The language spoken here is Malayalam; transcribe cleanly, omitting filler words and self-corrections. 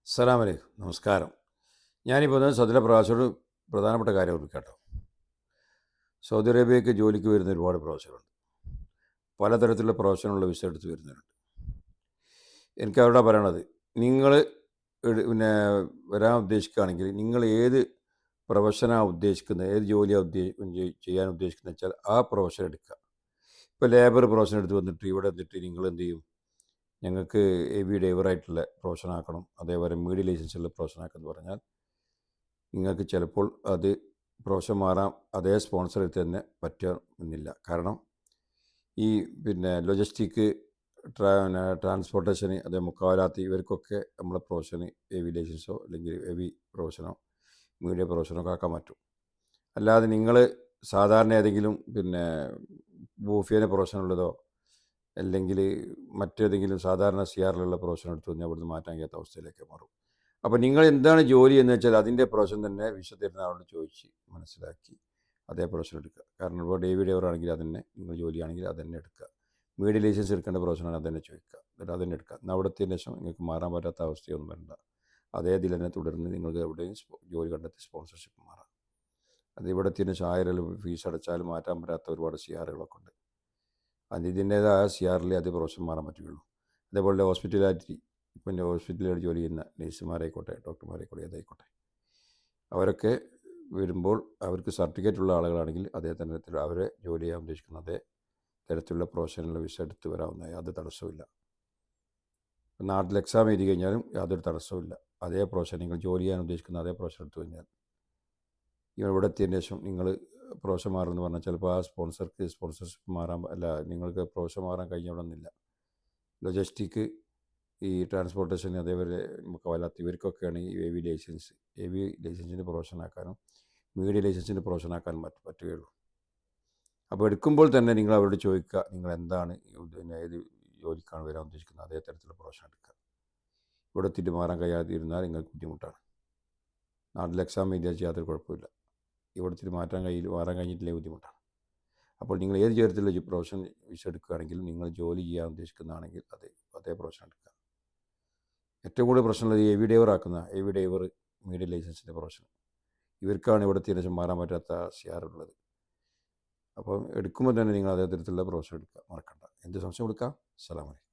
അസ്സലാമു അലൈക്കും. നമസ്കാരം. ഞാനിപ്പോൾ സൗദിയിലെ പ്രവാസിയോട് പ്രധാനപ്പെട്ട കാര്യം കേട്ടോ. സൗദി അറേബ്യയ്ക്ക് ജോലിക്ക് വരുന്ന ഒരുപാട് പ്രവാസികളുണ്ട്. പലതരത്തിലുള്ള പ്രൊഫഷനുള്ള വിസ എടുത്ത് വരുന്നവരുണ്ട്. എനിക്ക് അവരോടാ പറയണത്, നിങ്ങൾ പിന്നെ വരാൻ ഉദ്ദേശിക്കുകയാണെങ്കിൽ നിങ്ങൾ ഏത് പ്രൊഫഷനാണ് ഉദ്ദേശിക്കുന്നത്, ഏത് ജോലിയാണ് ചെയ്യാൻ ഉദ്ദേശിക്കുന്നത് വെച്ചാൽ ആ പ്രൊഫഷൻ എടുക്കുക. ഇപ്പോൾ ലേബർ പ്രൊഫഷൻ എടുത്ത് വന്നിട്ട് ഇവിടെ വന്നിട്ട് നിങ്ങൾ എന്ത് ചെയ്യും, ഞങ്ങൾക്ക് ഹെവി ഡ്രൈവറായിട്ടുള്ള പ്രൊഫഷനാക്കണം, അതേപോലെ മീഡിയം ലൈസൻസുള്ള പ്രൊഫഷനാക്കെന്ന് പറഞ്ഞാൽ നിങ്ങൾക്ക് ചിലപ്പോൾ അത് പ്രൊഫഷൻ മാറാം, അതേ സ്പോൺസർ എടുത്ത് തന്നെ പറ്റുന്നില്ല. കാരണം ഈ ലോജിസ്റ്റിക്, ട്രാൻസ്പോർട്ടേഷന്, അതേ മുക്കാലാത്തി ഇവർക്കൊക്കെ നമ്മളെ പ്രൊഫഷന് ഹെവി ലൈസൻസോ അല്ലെങ്കിൽ ഹെവി പ്രൊഫഷനോ മീഡിയം പ്രൊഫഷനോ ആക്കാൻ പറ്റും. അല്ലാതെ നിങ്ങൾ സാധാരണ ഏതെങ്കിലും ബൂഫിയനെ പ്രൊഫഷനുള്ളതോ അല്ലെങ്കിൽ മറ്റേതെങ്കിലും സാധാരണ സിആറിലുള്ള പ്രൊഫഷൻ എടുത്തു കഴിഞ്ഞാൽ അവിടുന്ന് മാറ്റാൻ കഴിയാത്ത അവസ്ഥയിലേക്ക് മാറും. അപ്പോൾ നിങ്ങൾ എന്താണ് ജോലി എന്ന് വെച്ചാൽ അതിൻ്റെ പ്രൊഫഷൻ തന്നെ വിശദീകരണം ആളോട് ചോദിച്ച് മനസ്സിലാക്കി അതേ പ്രൊഫഷൻ എടുക്കുക. കാരണം ഇപ്പോൾ ഡേവിഡ് ഡ്രൈവർ ആണെങ്കിൽ അതന്നെ, നിങ്ങൾ ജോലിയാണെങ്കിൽ അതന്നെ എടുക്കുക. മീഡിയം ലൈസൻസ് എടുക്കേണ്ട പ്രൊഫഷനാണ് അതന്നെ ചോദിക്കുക, എന്നിട്ട് അതന്നെ എടുക്കുക. എന്നാൽ അവിടുത്തെ ശേഷം നിങ്ങൾക്ക് മാറാൻ പറ്റാത്ത അവസ്ഥയൊന്നും വരണ്ട. അതേ ഇതിൽ തന്നെ തുടർന്ന് നിങ്ങൾക്ക് എവിടെയും ജോലി കണ്ടെത്തി സ്പോൺസർഷിപ്പ് മാറാം. അത് ഇവിടത്തിന് ശേഷം ഫീസ് അടച്ചാലും മാറ്റാൻ പറ്റാത്ത ഒരുപാട് സിആറുകളൊക്കെ ഉണ്ട്. അത് ഇതിൻ്റേതായ സിആറിലേ അത് പ്രൊഫഷൻ മാറാൻ പറ്റുകയുള്ളൂ. അതേപോലെ ഹോസ്പിറ്റാലിറ്റി, ഹോസ്പിറ്റലിൽ ജോലി ചെയ്യുന്ന നഴ്സുമാരായിക്കോട്ടെ, ഡോക്ടർമാരായിക്കോട്ടെ, ഏതായിക്കോട്ടെ, അവരൊക്കെ വരുമ്പോൾ അവർക്ക് സർട്ടിഫിക്കറ്റ് ഉള്ള ആളുകളാണെങ്കിൽ അതേ തരത്തിൽ അവരെ ജോലി ചെയ്യാൻ ഉദ്ദേശിക്കുന്ന അതേ തരത്തിലുള്ള പ്രൊഫഷനുള്ള വിസ എടുത്ത് വരാവുന്ന യാതൊരു തടസ്സവുമില്ല. നാട്ടിൽ എക്സാം എഴുതി കഴിഞ്ഞാലും യാതൊരു തടസ്സവുമില്ല. അതേ പ്രൊഫഷൻ നിങ്ങൾ ജോലി ചെയ്യാൻ ഉദ്ദേശിക്കുന്ന അതേ പ്രൊഫഷൻ എടുത്തു കഴിഞ്ഞാൽ ഇവിടെ എത്തിയതിന് ശേഷം നിങ്ങൾ പ്രൊഫഷൻ മാറുമെന്ന് പറഞ്ഞാൽ ചിലപ്പോൾ ആ സ്പോൺസർഷിപ്പ് മാറാൻ നിങ്ങൾക്ക് പ്രൊഫഷൻ മാറാൻ കഴിഞ്ഞോണമെന്നില്ല. ലോജിസ്റ്റിക്, ഈ ട്രാൻസ്പോർട്ടേഷൻ, അതേപോലെ മുക്കവല്ലാത്ത ഇവർക്കൊക്കെയാണ് ഈ ഹെവി ലൈസൻസിൻ്റെ പ്രൊഫഷനാക്കാനും മീഡിയം ലൈസൻസിൻ്റെ പ്രൊഫഷനാക്കാനും പറ്റുകയുള്ളൂ. അപ്പോൾ എടുക്കുമ്പോൾ തന്നെ നിങ്ങൾ അവരോട് ചോദിക്കുക, നിങ്ങൾ എന്താണ് ഏത് ജോലിക്കാണ് വരാൻ ഉദ്ദേശിക്കുന്നത്, അതേ തരത്തിലുള്ള പ്രൊഫഷൻ എടുക്കുക. ഇവിടെ എത്തിയിട്ട് മാറാൻ കഴിയാതിരുന്നാൽ നിങ്ങൾക്ക് ബുദ്ധിമുട്ടാണ്. നാട്ടിൽ എക്സാം എഴുതിയാൽ യാതൊരു കുഴപ്പമില്ല. ഇവിടത്തിൽ മാറാൻ കഴിഞ്ഞിട്ടില്ലേ ബുദ്ധിമുട്ടാണ്. അപ്പോൾ നിങ്ങൾ ഏത് തരത്തിലുള്ള പ്രൊഫഷൻ വിസ എടുക്കുകയാണെങ്കിലും നിങ്ങൾ ജോലി ചെയ്യാൻ ഉദ്ദേശിക്കുന്നതാണെങ്കിൽ അതേ പ്രൊഫഷൻ എടുക്കുക. ഏറ്റവും കൂടുതൽ പ്രശ്നമുള്ളത് ഹെവി ഡ്രൈവർ മീഡിയം ലൈസൻസിൻ്റെ പ്രൊഫഷൻ, ഇവർക്കാണ് ഇവിടുത്തെ ശേഷം മാറാൻ പറ്റാത്ത സിആറുള്ളത്. അപ്പം എടുക്കുമ്പോൾ തന്നെ നിങ്ങൾ അതേ തരത്തിലുള്ള പ്രൊഫഷൻ എടുക്കുക, മറക്കണ്ട. എന്ത് സംശയം എടുക്കാം. അസ്സലാമു അലൈക്കും.